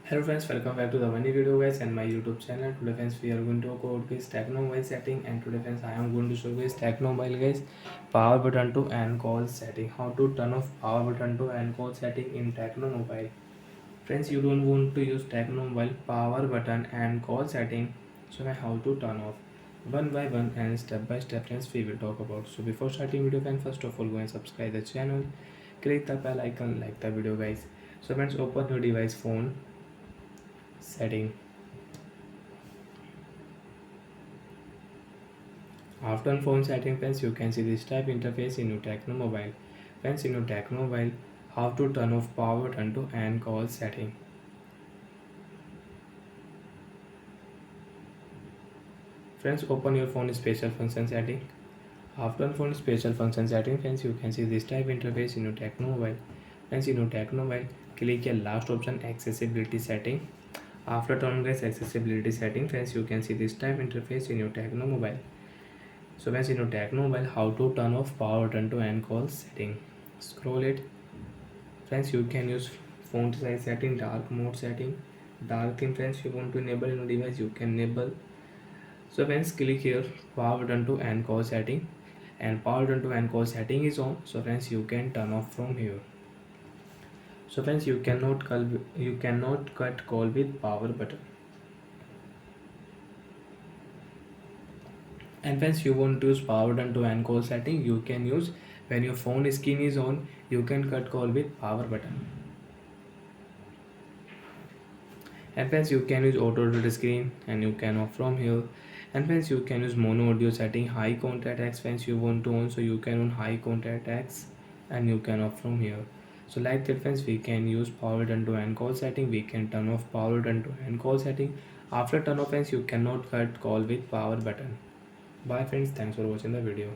Hello friends, welcome back to the funny video guys and my YouTube channel. Today friends we are going to go out this Tecno mobile setting, and today friends I am going to show you guys Tecno mobile guys power button to and call setting. How to turn off power button to and call setting in Tecno mobile. Friends, you don't want to use Tecno mobile power button and call setting, so now how to turn off one by one and step by step friends we will talk about. So before starting video friends, first of all go and subscribe the channel, click the bell icon, like the video guys. So friends, open your device phone setting. After phone setting friends, you can see this type interface in your Tecno mobile. Friends, in your Tecno mobile, how to turn off power button to and call setting. Friends, open your phone special function setting. After phone special function setting friends, you can see this type interface in your Tecno mobile. Friends, in your Tecno mobile, click your last option accessibility setting. After turn guys accessibility setting friends, you can see this type interface in your Tecno mobile. So friends, in your Tecno mobile, how to turn off power button to and call setting. Scroll it. Friends, you can use font size setting, dark mode setting, dark theme friends you want to enable in your device, you can enable. So friends, click here power button to and call setting, and power button to and call setting is on. So friends, you can turn off from here. So friends, you cannot cut call with power button. And friends, you want to use power button to and call setting, you can use when your phone screen is on, you can cut call with power button. And friends, you can use auto read screen and you can off from here. And friends, you can use mono audio setting, high contact X friends you want to on, so you can on high contact X and you can off from here. So like that friends, we can use power button to and call setting, we can turn off power button to and call setting. After turn off friends, you cannot cut call with power button. Bye friends, thanks for watching the video.